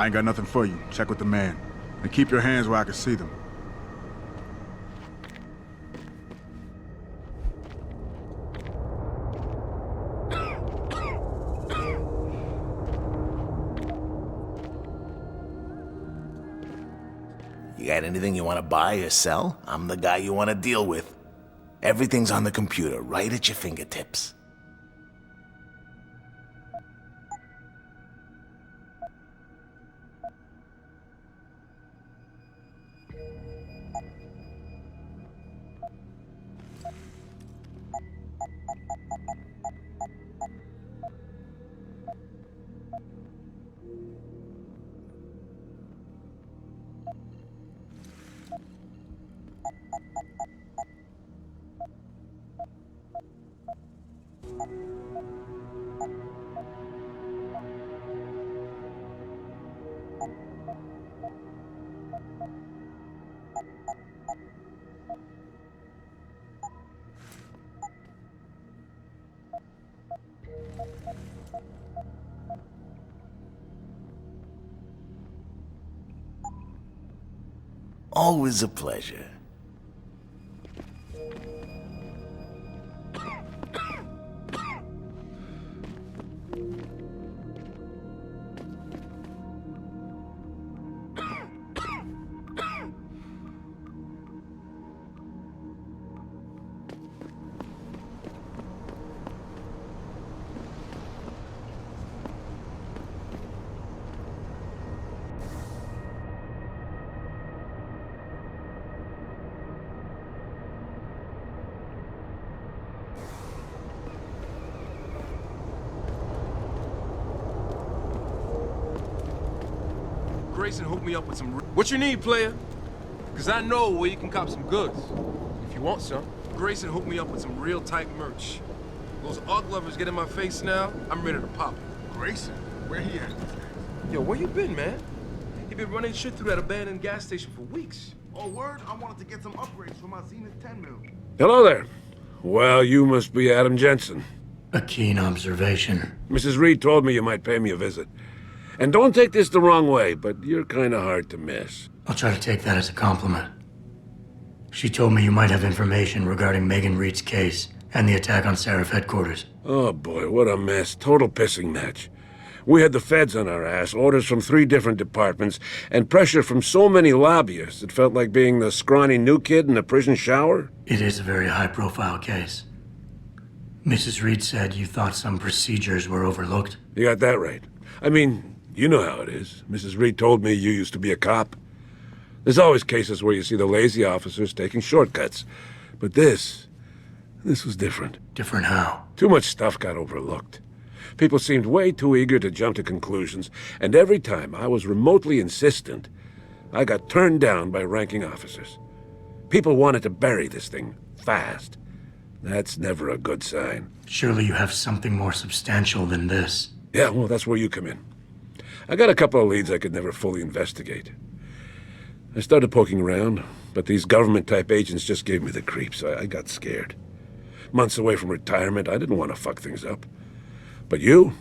I ain't got nothing for you. Check with the man. And keep your hands where I can see them. You got anything you want to buy or sell? I'm the guy you want to deal with. Everything's on the computer, right at your fingertips. Always a pleasure. Grayson hooked me up with some... What you need, player? Because I know where you can cop some goods. If you want some. Grayson hooked me up with some real tight merch. Those ARC lovers get in my face now, I'm ready to pop it. Grayson? Where he at? Yo, where you been, man? You been running shit through that abandoned gas station for weeks. Oh, word? I wanted to get some upgrades for my Zenith 10 mil. Hello there. Well, you must be Adam Jensen. A keen observation. Mrs. Reed told me you might pay me a visit. And don't take this the wrong way, but you're kind of hard to miss. I'll try to take that as a compliment. She told me you might have information regarding Megan Reed's case and the attack on Seraph headquarters. Oh boy, what a mess. Total pissing match. We had the feds on our ass, orders from 3 different departments, and pressure from so many lobbyists it felt like being the scrawny new kid in a prison shower. It is a very high-profile case. Mrs. Reed said you thought some procedures were overlooked. You got that right. I mean, you know how it is. Mrs. Reed told me you used to be a cop. There's always cases where you see the lazy officers taking shortcuts. But this was different. Different how? Too much stuff got overlooked. People seemed way too eager to jump to conclusions, and every time I was remotely insistent, I got turned down by ranking officers. People wanted to bury this thing fast. That's never a good sign. Surely you have something more substantial than this. Yeah, well, that's where you come in. I got a couple of leads I could never fully investigate. I started poking around, but these government-type agents just gave me the creeps. I got scared. Months away from retirement, I didn't want to fuck things up. But you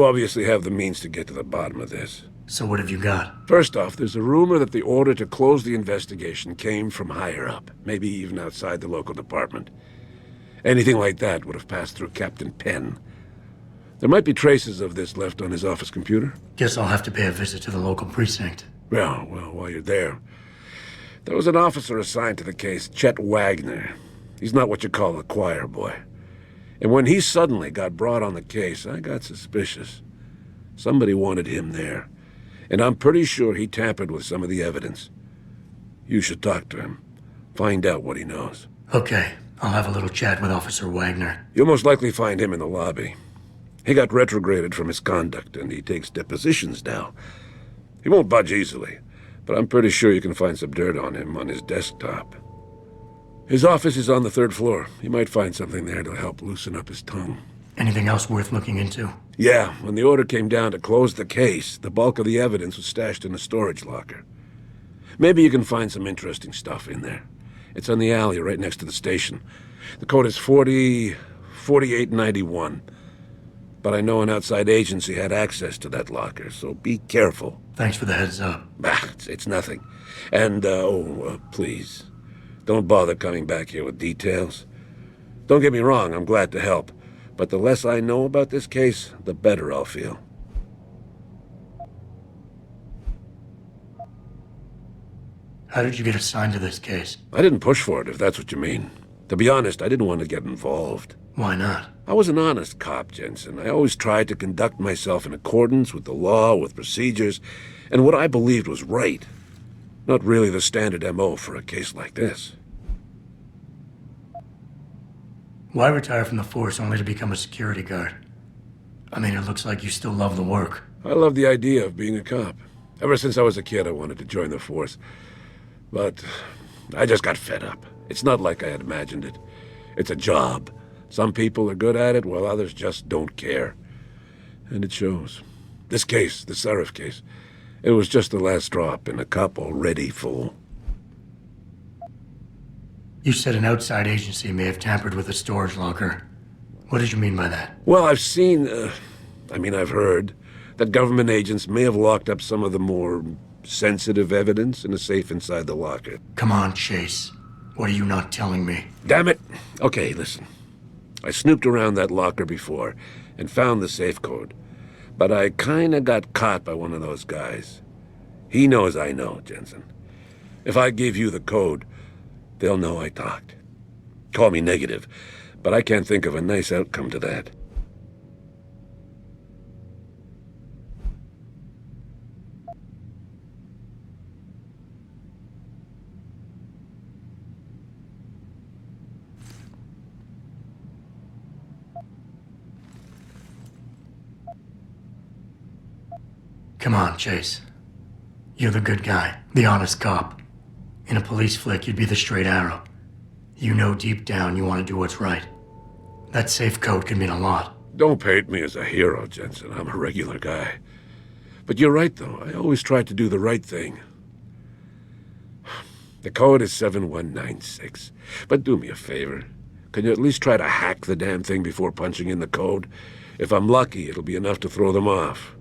obviously have the means to get to the bottom of this. So what have you got? First off, there's a rumor that the order to close the investigation came from higher up, maybe even outside the local department. Anything like that would have passed through Captain Penn. There might be traces of this left on his office computer. Guess I'll have to pay a visit to the local precinct. Well, while you're there, there was an officer assigned to the case, Chet Wagner. He's not what you call a choir boy. And when he suddenly got brought on the case, I got suspicious. Somebody wanted him there. And I'm pretty sure he tampered with some of the evidence. You should talk to him. Find out what he knows. Okay, I'll have a little chat with Officer Wagner. You'll most likely find him in the lobby. He got retrograded from his conduct, and he takes depositions now. He won't budge easily, but I'm pretty sure you can find some dirt on him on his desktop. His office is on the 3rd floor. You might find something there to help loosen up his tongue. Anything else worth looking into? Yeah, when the order came down to close the case, the bulk of the evidence was stashed in a storage locker. Maybe you can find some interesting stuff in there. It's on the alley right next to the station. The code is 4891. but I know an outside agency had access to that locker, so be careful. Thanks for the heads up. It's nothing. And, please, don't bother coming back here with details. Don't get me wrong, I'm glad to help, but the less I know about this case, the better I'll feel. How did you get assigned to this case? I didn't push for it, if that's what you mean. To be honest, I didn't want to get involved. Why not? I was an honest cop, Jensen. I always tried to conduct myself in accordance with the law, with procedures, and what I believed was right. Not really the standard MO for a case like this. Why retire from the force only to become a security guard? I mean, it looks like you still love the work. I love the idea of being a cop. Ever since I was a kid, I wanted to join the force. But I just got fed up. It's not like I had imagined it. It's a job. Some people are good at it, while others just don't care. And it shows. This case, the Seraph case, it was just the last drop in a cup already full. You said an outside agency may have tampered with the storage locker. What did you mean by that? Well, I've heard that government agents may have locked up some of the more sensitive evidence in a safe inside the locker. Come on, Chase. What are you not telling me? Damn it! Okay, listen. I snooped around that locker before and found the safe code. But I kinda got caught by one of those guys. He knows I know, Jensen. If I give you the code, they'll know I talked. Call me negative, but I can't think of a nice outcome to that. Come on, Chase. You're the good guy, the honest cop. In a police flick, you'd be the straight arrow. You know deep down you want to do what's right. That safe code could mean a lot. Don't paint me as a hero, Jensen. I'm a regular guy. But you're right, though. I always tried to do the right thing. The code is 7196. But do me a favor. Can you at least try to hack the damn thing before punching in the code? If I'm lucky, it'll be enough to throw them off.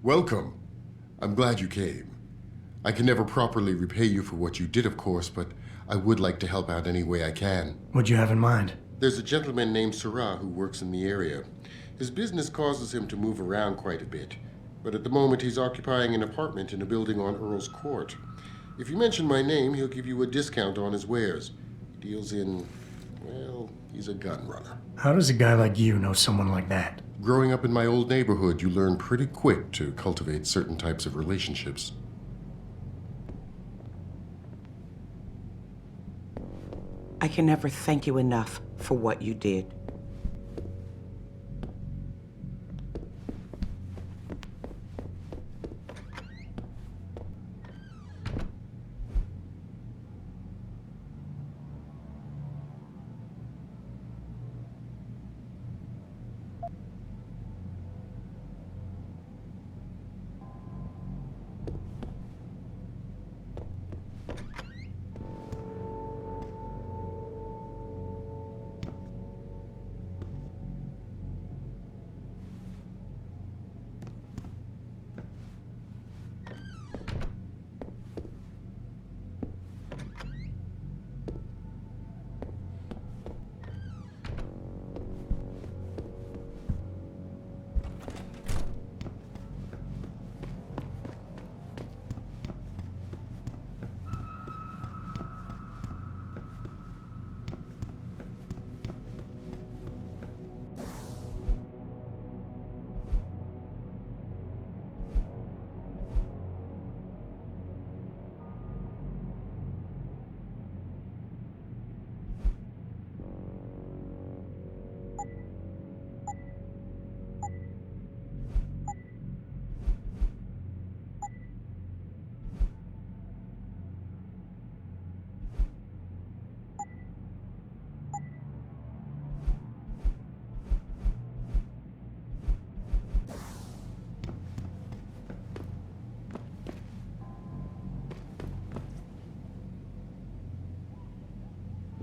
Welcome. I'm glad you came. I can never properly repay you for what you did, of course, but I would like to help out any way I can. What'd you have in mind? There's a gentleman named Sarah who works in the area. His business causes him to move around quite a bit, but at the moment he's occupying an apartment in a building on Earl's Court. If you mention my name, he'll give you a discount on his wares. He deals in, well, he's a gun runner. How does a guy like you know someone like that? Growing up in my old neighborhood, you learn pretty quick to cultivate certain types of relationships. I can never thank you enough for what you did.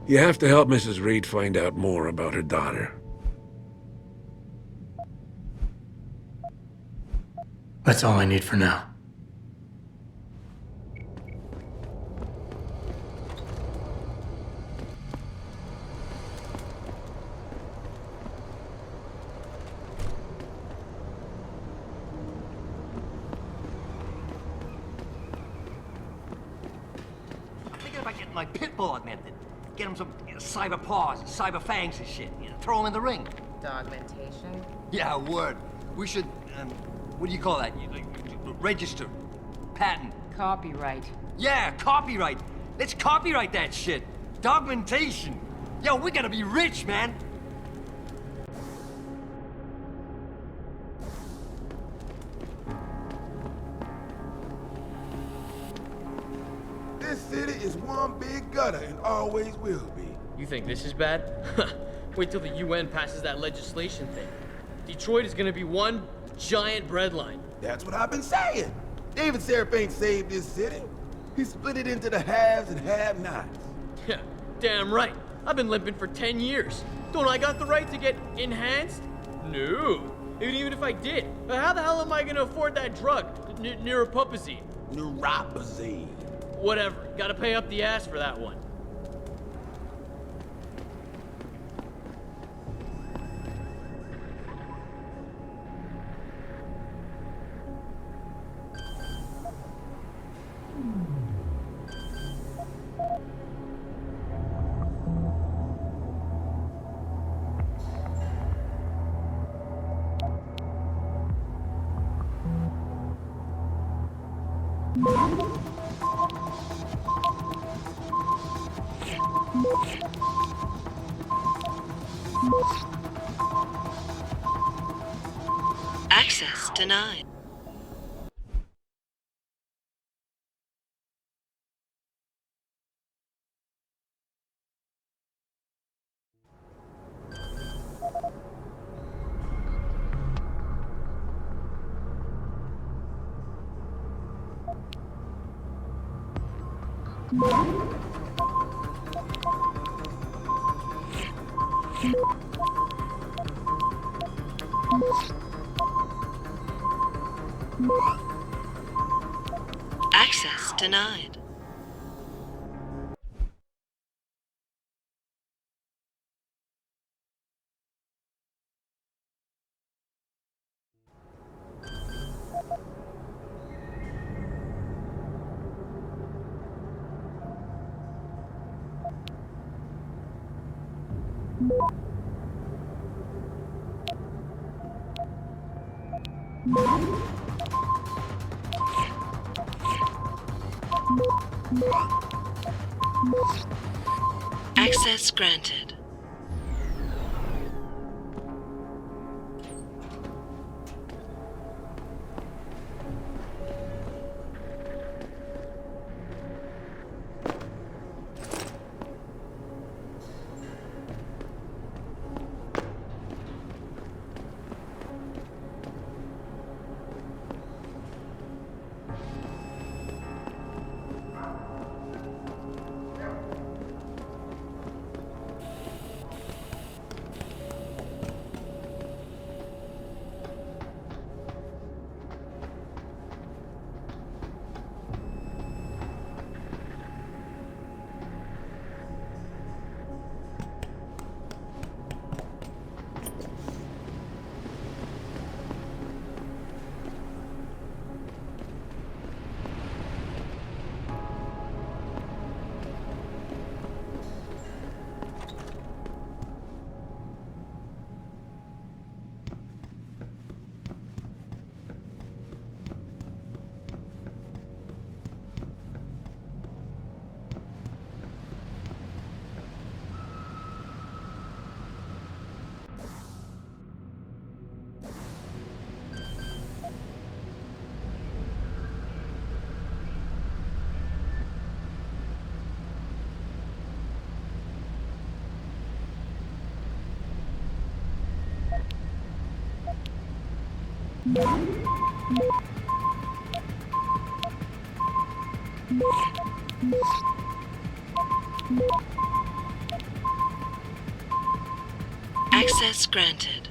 You have to help Mrs. Reed find out more about her daughter. That's all I need for now. I'm thinking about getting my pit bull augmented. Get him some cyber paws, cyber fangs and shit. Throw him in the ring. Dogmentation? Yeah, word. We should, what do you call that? Register. Patent. Copyright. Yeah, copyright. Let's copyright that shit. Dogmentation. Yo, we gotta be rich, man. This city is one big gutter and always will be. You think this is bad? Wait till the UN passes that legislation thing. Detroit is gonna be one giant breadline. That's what I've been saying. David Seraph ain't saved this city. He split it into the haves and have-nots. Yeah, damn right. I've been limping for 10 years. Don't I got the right to get enhanced? No. Even if I did, how the hell am I gonna afford that drug? Neuropupazine. Neuropazine. Whatever. Gotta pay up the ass for that one. Access denied. Access denied. Access granted. Access granted.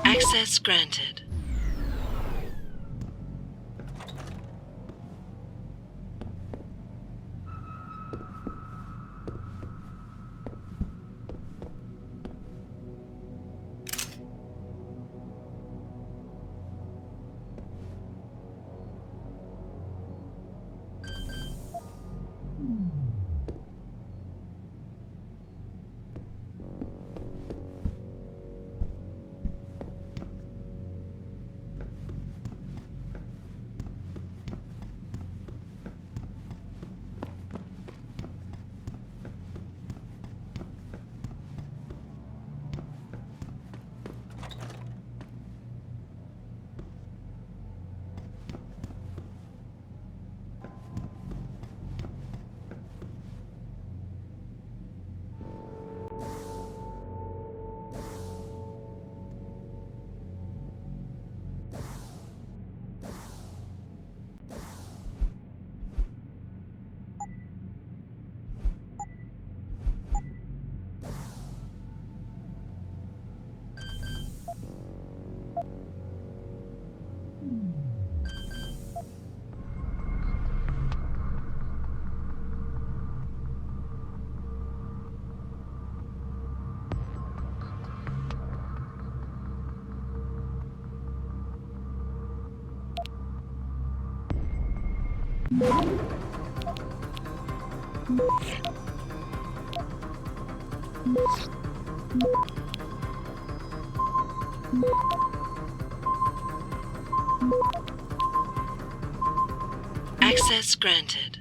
Access granted. Access granted.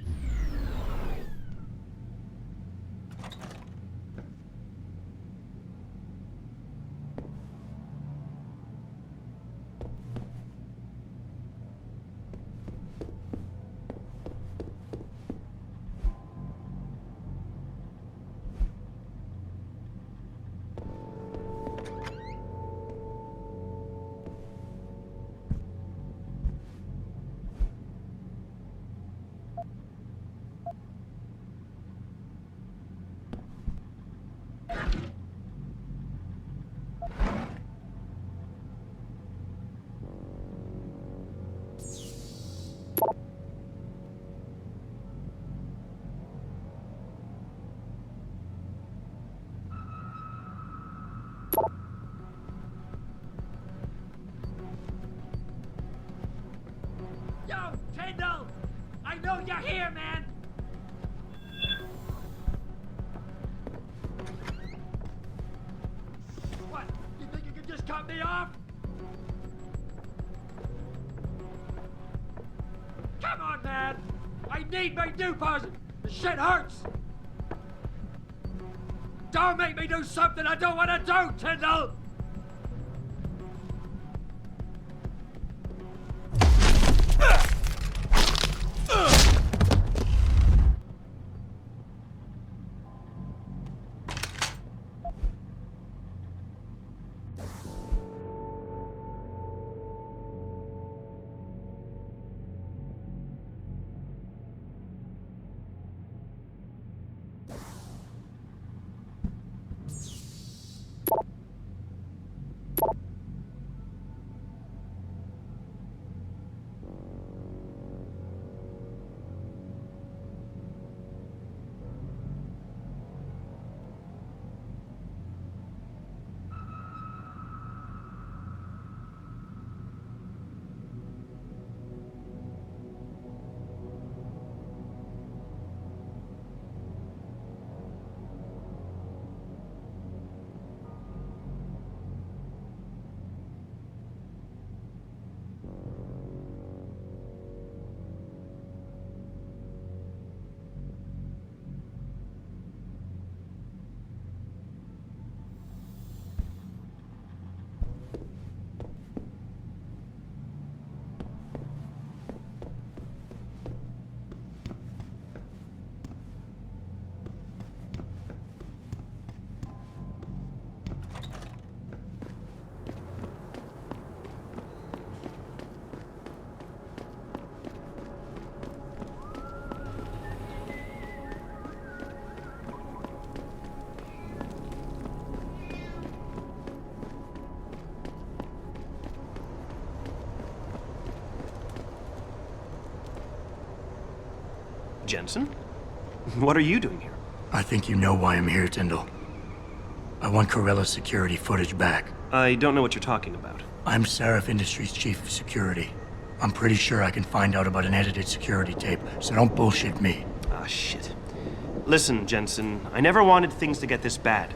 Yo, Kendall! I know you're here, man! What? You think you can just cut me off? Come on, man! I need my deposit! The shit hurts! Don't make me do something I don't want to do, Kendall! Jensen. What are you doing here? I think you know why I'm here, Tyndall. I want Corella's security footage back. I don't know what you're talking about. I'm Seraph Industries' chief of security. I'm pretty sure I can find out about an edited security tape, so don't bullshit me. Ah, shit. Listen, Jensen, I never wanted things to get this bad.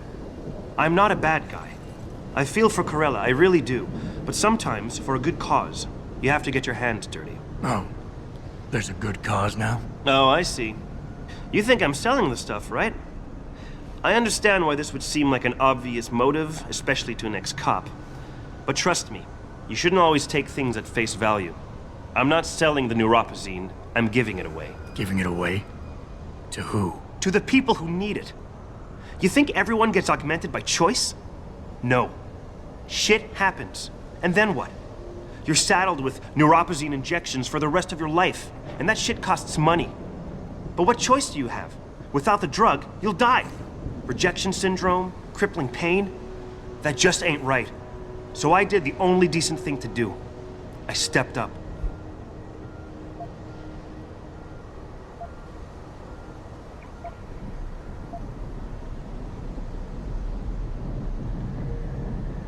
I'm not a bad guy. I feel for Corella, I really do. But sometimes, for a good cause, you have to get your hands dirty. Oh, there's a good cause now? Oh, I see. You think I'm selling the stuff, right? I understand why this would seem like an obvious motive, especially to an ex-cop. But trust me, you shouldn't always take things at face value. I'm not selling the neuropazine, I'm giving it away. Giving it away? To who? To the people who need it. You think everyone gets augmented by choice? No. Shit happens. And then what? You're saddled with neuropazine injections for the rest of your life, and that shit costs money. But what choice do you have? Without the drug, you'll die. Rejection syndrome, crippling pain. That just ain't right. So I did the only decent thing to do. I stepped up.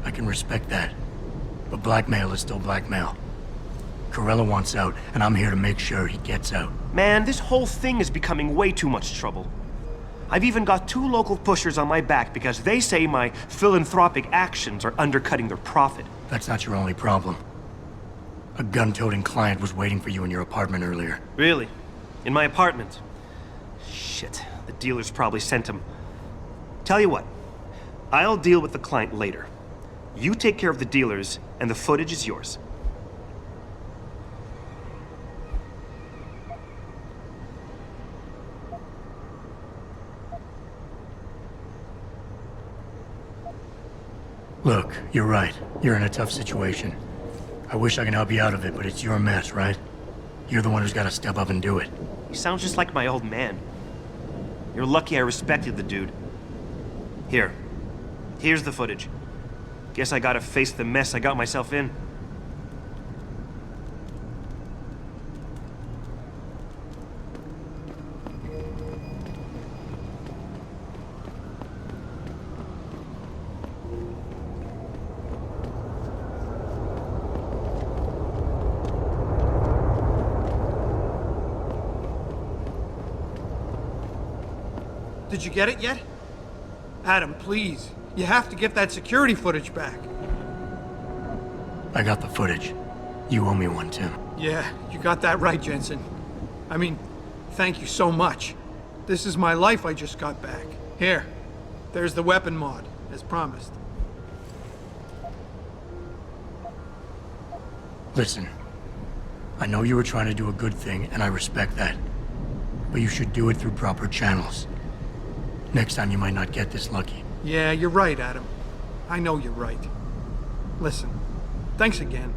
I can respect that. But blackmail is still blackmail. Corella wants out, and I'm here to make sure he gets out. Man, this whole thing is becoming way too much trouble. I've even got 2 local pushers on my back because they say my philanthropic actions are undercutting their profit. That's not your only problem. A gun-toting client was waiting for you in your apartment earlier. Really? In my apartment? Shit, the dealers probably sent him. Tell you what, I'll deal with the client later. You take care of the dealers, and the footage is yours. Look, you're right. You're in a tough situation. I wish I can help you out of it, but it's your mess, right? You're the one who's got to step up and do it. You sound just like my old man. You're lucky I respected the dude. Here's the footage. Guess I gotta face the mess I got myself in. Did you get it yet? Adam, please. You have to get that security footage back. I got the footage. You owe me one, Tim. Yeah, you got that right, Jensen. I mean, thank you so much. This is my life I just got back. Here, there's the weapon mod, as promised. Listen, I know you were trying to do a good thing, and I respect that. But you should do it through proper channels. Next time you might not get this lucky. Yeah, you're right, Adam. I know you're right. Listen, thanks again.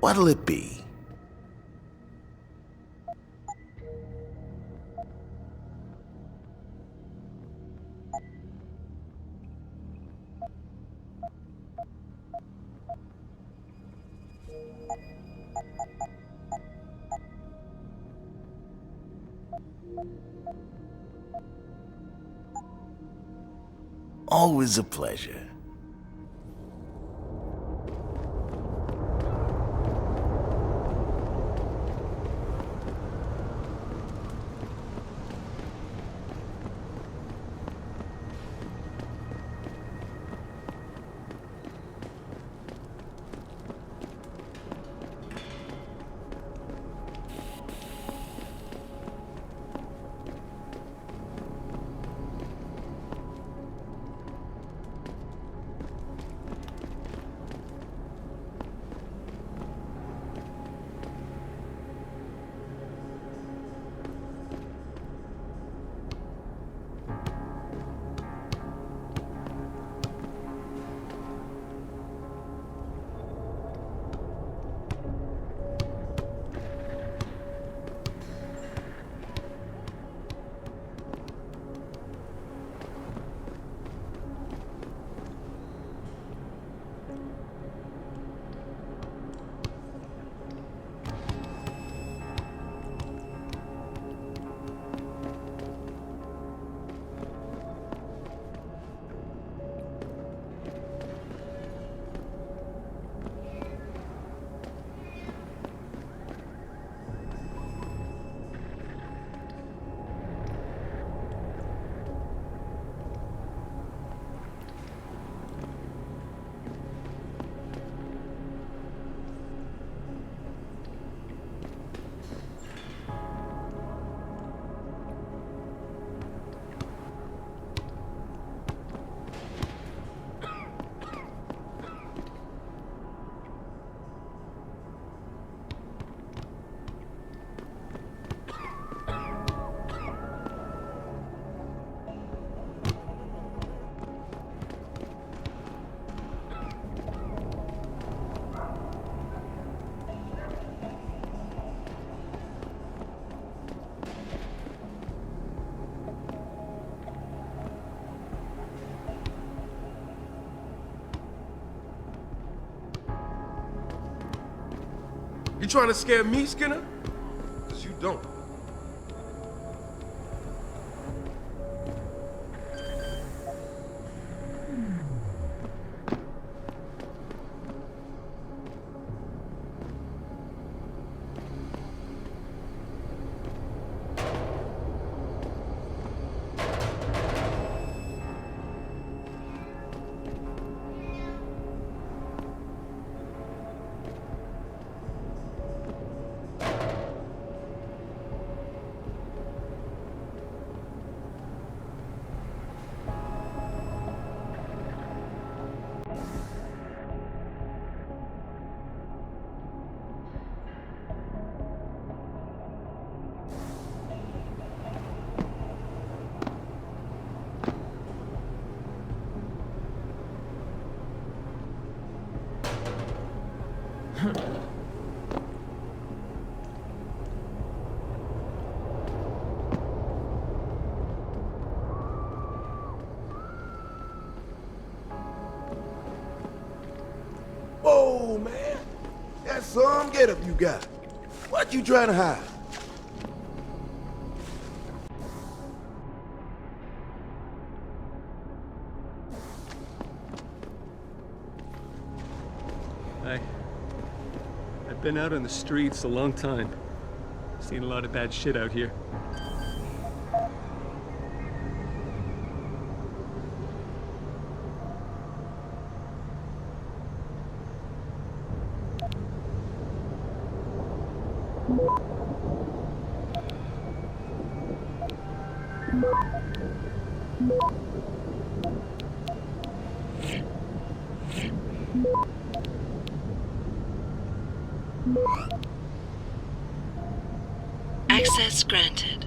What'll it be? Always a pleasure. You trying to scare me, Skinner? Because you don't. Whoa, man. That's some getup you got. What you trying to hide? I've been out on the streets a long time. Seen a lot of bad shit out here. Access granted.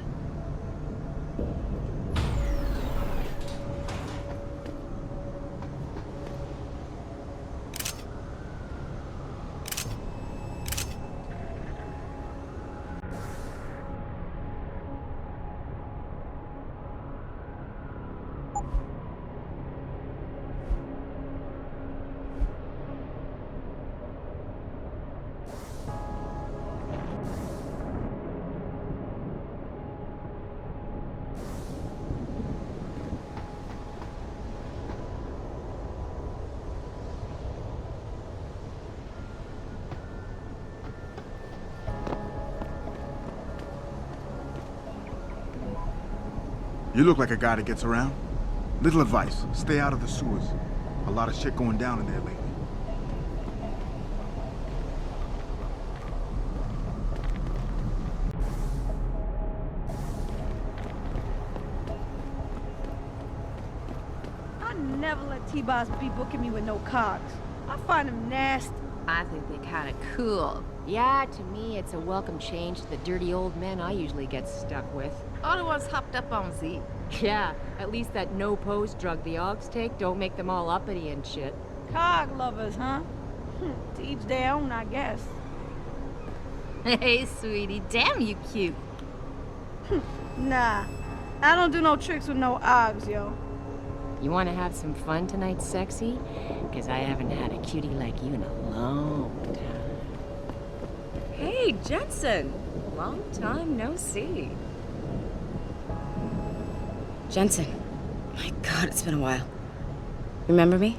You look like a guy that gets around. Little advice, stay out of the sewers. A lot of shit going down in there lately. I never let T-Boss be booking me with no cogs. I find him nasty. I think they're kind of cool. Yeah, to me, it's a welcome change to the dirty old men I usually get stuck with. All the ones hopped up on Z. Yeah, at least that no-pose drug the Augs take don't make them all uppity and shit. Cog lovers, huh? To each their own, I guess. Hey, sweetie, damn you cute. Nah, I don't do no tricks with no Augs, yo. You want to have some fun tonight, sexy? Because I haven't had a cutie like you in a long time. Hey, Jensen. Long time no see. Jensen. My God, it's been a while. Remember me?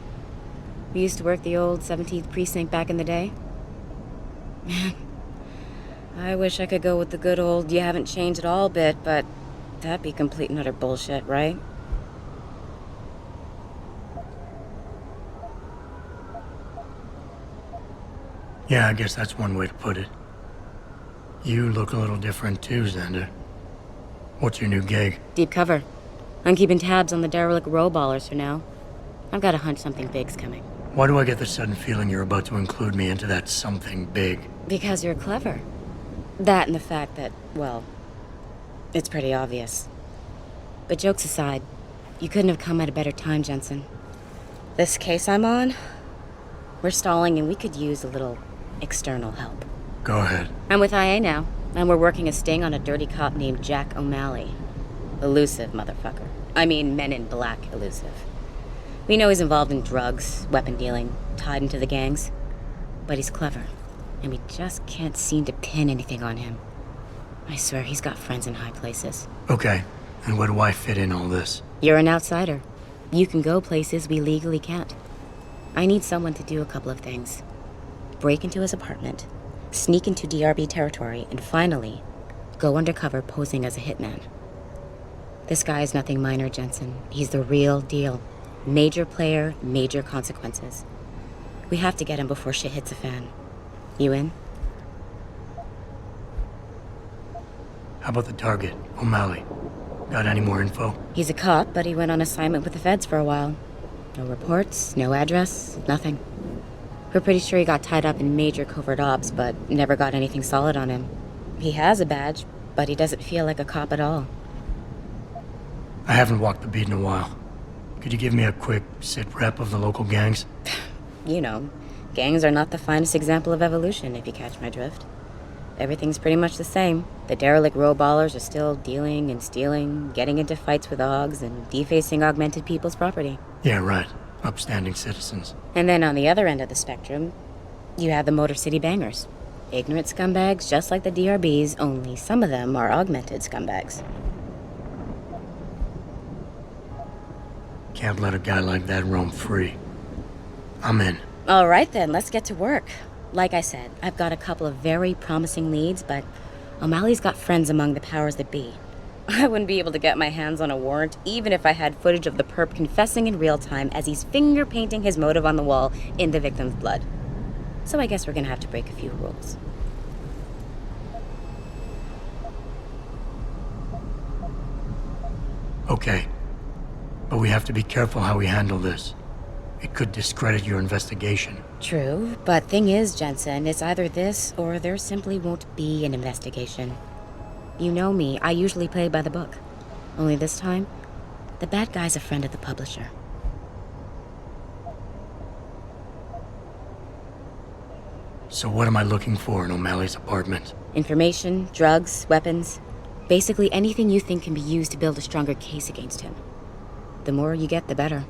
We used to work the old 17th precinct back in the day. Man, I wish I could go with the good old you haven't changed at all bit, but that'd be complete and utter bullshit, right? Yeah, I guess that's one way to put it. You look a little different too, Xander. What's your new gig? Deep cover. I'm keeping tabs on the derelict row ballers for now. I've got a hunch something big's coming. Why do I get the sudden feeling you're about to include me into that something big? Because you're clever. That and the fact that, well, it's pretty obvious. But jokes aside, you couldn't have come at a better time, Jensen. This case I'm on, we're stalling and we could use a little external help. Go ahead. I'm with IA now, and we're working a sting on a dirty cop named Jack O'Malley. Elusive motherfucker. I mean, Men in Black elusive. We know he's involved in drugs, weapon dealing, tied into the gangs. But he's clever, and we just can't seem to pin anything on him. I swear he's got friends in high places. Okay, and where do I fit in all this? You're an outsider. You can go places we legally can't. I need someone to do a couple of things. Break into his apartment, sneak into DRB territory, and finally, go undercover posing as a hitman. This guy is nothing minor, Jensen. He's the real deal. Major player, major consequences. We have to get him before shit hits the fan. You in? How about the target, O'Malley? Got any more info? He's a cop, but he went on assignment with the feds for a while. No reports, no address, nothing. We're pretty sure he got tied up in major covert ops, but never got anything solid on him. He has a badge, but he doesn't feel like a cop at all. I haven't walked the beat in a while. Could you give me a quick sit-rep of the local gangs? You know, gangs are not the finest example of evolution, if you catch my drift. Everything's pretty much the same. The derelict row ballers are still dealing and stealing, getting into fights with Augs, and defacing augmented people's property. Yeah, right. Upstanding citizens. And then on the other end of the spectrum, you have the Motor City Bangers. Ignorant scumbags just like the DRBs, only some of them are augmented scumbags. Can't let a guy like that roam free. I'm in. All right then, let's get to work. Like I said, I've got a couple of very promising leads, but O'Malley's got friends among the powers that be. I wouldn't be able to get my hands on a warrant, even if I had footage of the perp confessing in real time as he's finger-painting his motive on the wall in the victim's blood. So I guess we're gonna have to break a few rules. Okay. But we have to be careful how we handle this. It could discredit your investigation. True, but thing is, Jensen, it's either this or there simply won't be an investigation. You know me, I usually play by the book. Only this time, the bad guy's a friend of the publisher. So what am I looking for in O'Malley's apartment? Information, drugs, weapons. Basically anything you think can be used to build a stronger case against him. The more you get, the better.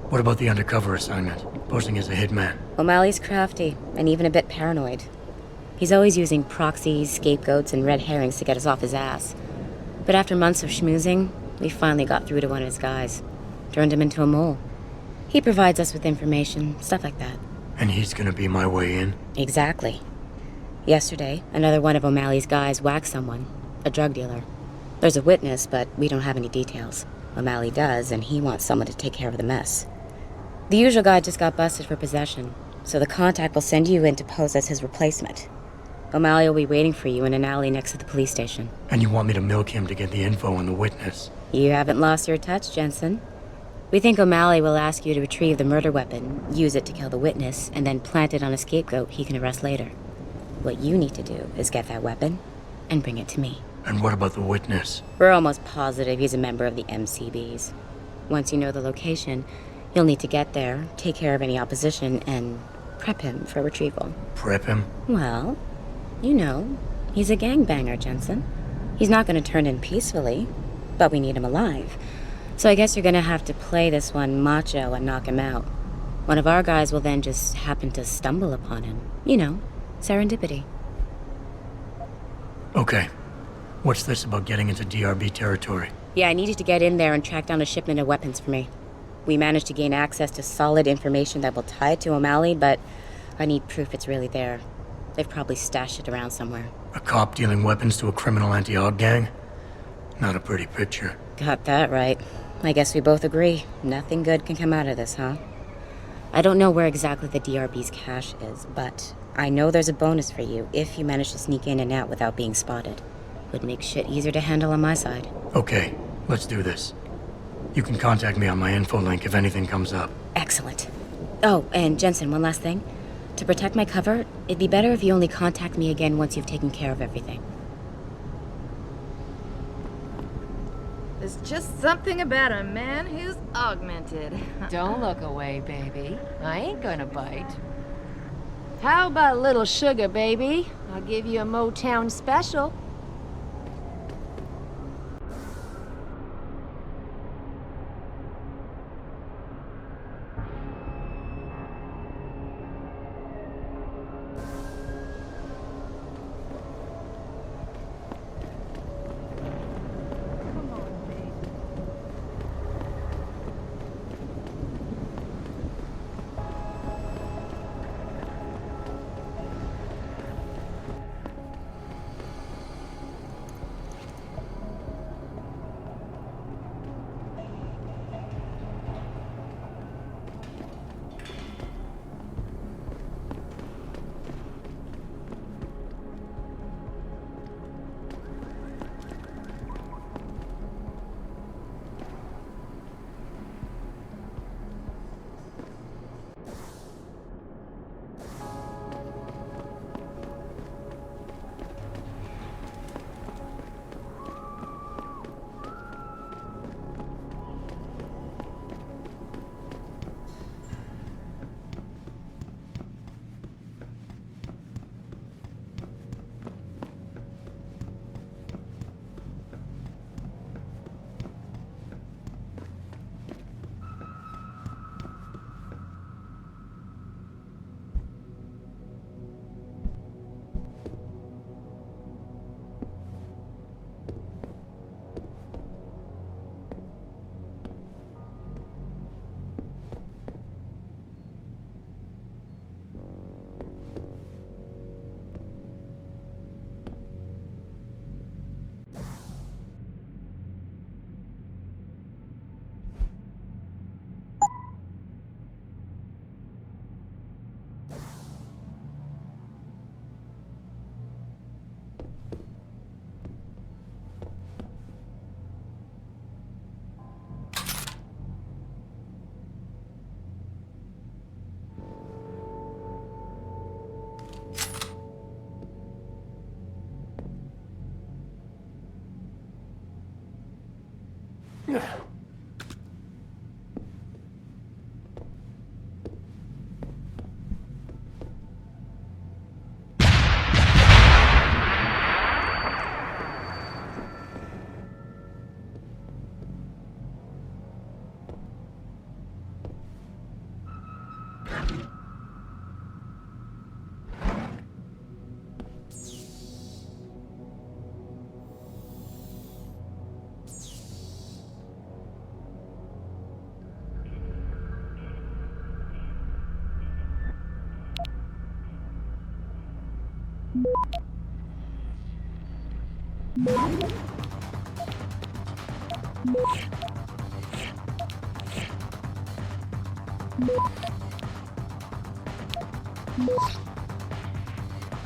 What about the undercover assignment? Posing as a hitman? O'Malley's crafty, and even a bit paranoid. He's always using proxies, scapegoats, and red herrings to get us off his ass. But after months of schmoozing, we finally got through to one of his guys. Turned him into a mole. He provides us with information, stuff like that. And he's gonna be my way in? Exactly. Yesterday, another one of O'Malley's guys whacked someone, a drug dealer. There's a witness, but we don't have any details. O'Malley does, and he wants someone to take care of the mess. The usual guy just got busted for possession, so the contact will send you in to pose as his replacement. O'Malley will be waiting for you in an alley next to the police station. And you want me to milk him to get the info on the witness? You haven't lost your touch, Jensen. We think O'Malley will ask you to retrieve the murder weapon, use it to kill the witness, and then plant it on a scapegoat he can arrest later. What you need to do is get that weapon and bring it to me. And what about the witness? We're almost positive he's a member of the MCBs. Once you know the location, you'll need to get there, take care of any opposition, and prep him for retrieval. Prep him? Well, you know, he's a gangbanger, Jensen. He's not going to turn in peacefully, but we need him alive. So I guess you're going to have to play this one macho and knock him out. One of our guys will then just happen to stumble upon him. You know, serendipity. Okay. What's this about getting into DRB territory? Yeah, I need you to get in there and track down a shipment of weapons for me. We managed to gain access to solid information that will tie it to O'Malley, but I need proof it's really there. They've probably stashed it around somewhere. A cop dealing weapons to a criminal anti-AUG gang? Not a pretty picture. Got that right. I guess we both agree. Nothing good can come out of this, huh? I don't know where exactly the DRB's cache is, but I know there's a bonus for you if you manage to sneak in and out without being spotted. Would make shit easier to handle on my side. Okay, let's do this. You can contact me on my info link if anything comes up. Excellent. Oh, and Jensen, one last thing. To protect my cover, it'd be better if you only contact me again once you've taken care of everything. There's just something about a man who's augmented. Don't look away, baby. I ain't gonna bite. How about a little sugar, baby? I'll give you a Motown special.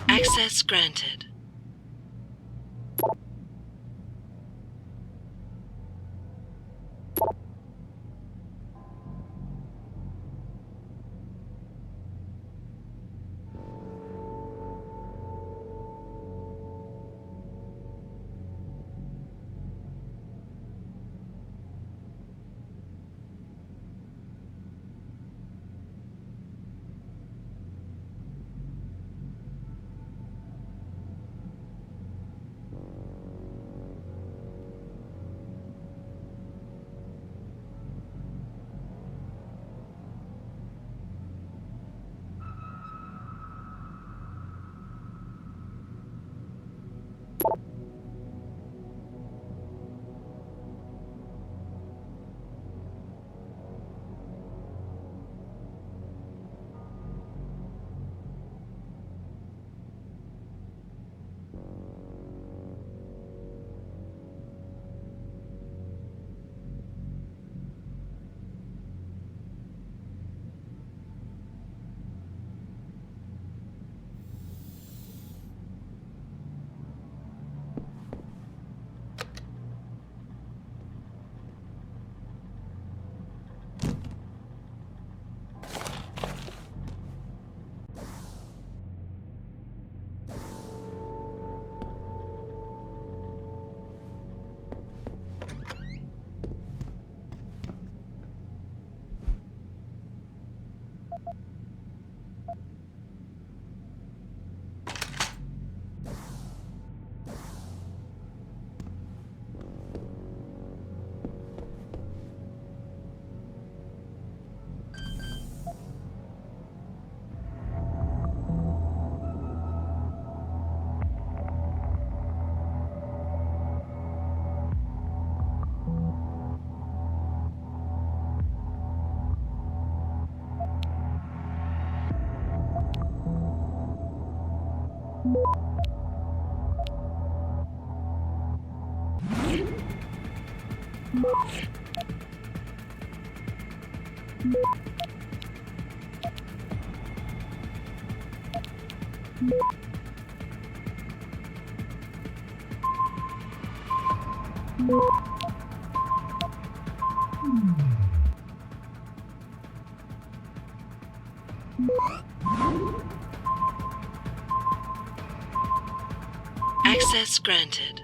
Access granted. Access granted.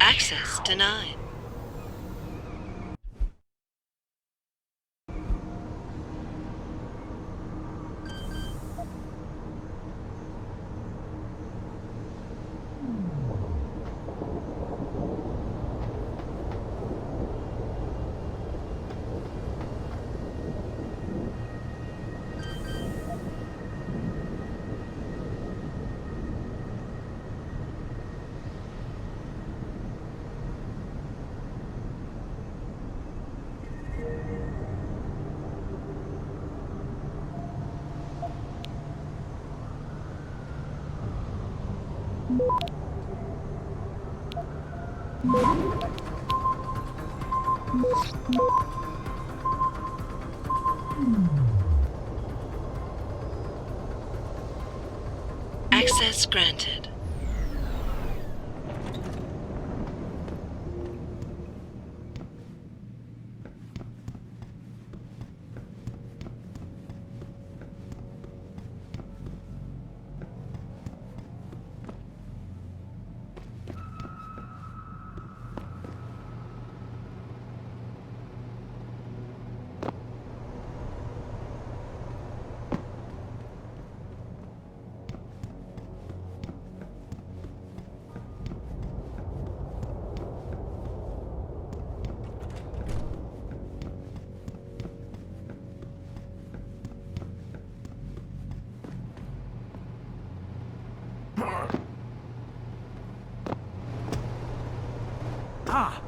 Access denied. Access granted. Ah!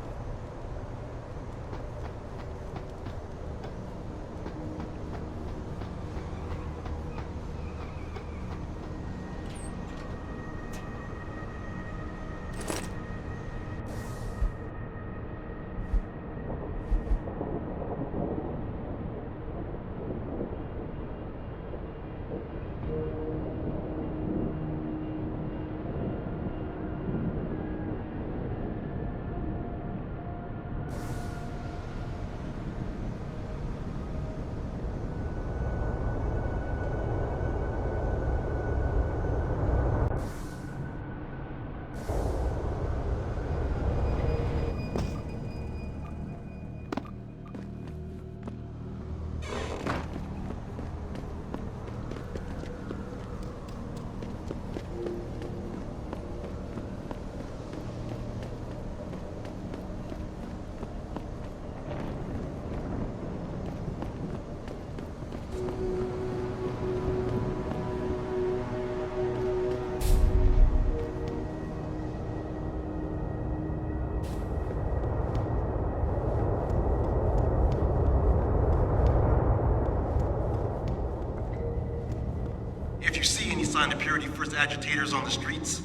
If you see any sign of Purity First agitators on the streets,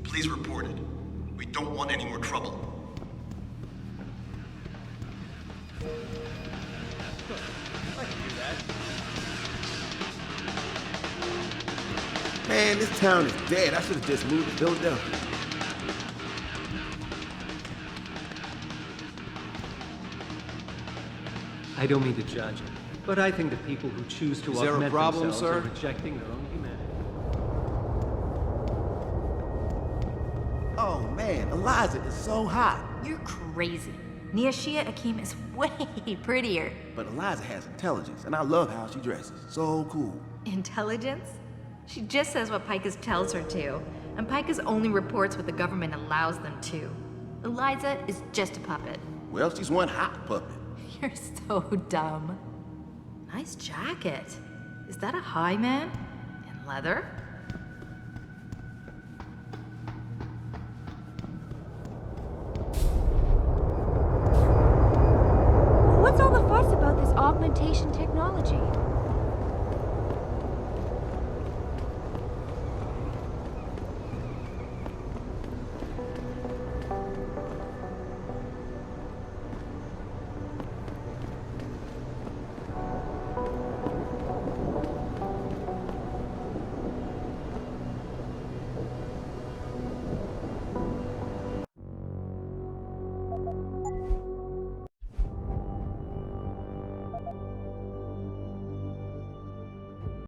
please report it. We don't want any more trouble. I can do that. Man, this town is dead. I should have just moved to Philadelphia. I don't mean to judge it, but I think the people who choose to Is there a augment problem, themselves sir? are rejecting their own humanity. Oh man, Eliza is so hot. You're crazy. Niashia Akeem is way prettier. But Eliza has intelligence, and I love how she dresses. So cool. Intelligence? She just says what Pikus tells her to, and Pikus only reports what the government allows them to. Eliza is just a puppet. Well, she's one hot puppet. You're so dumb. Nice jacket. Is that a high man? In leather? What's all the fuss about this augmentation technology?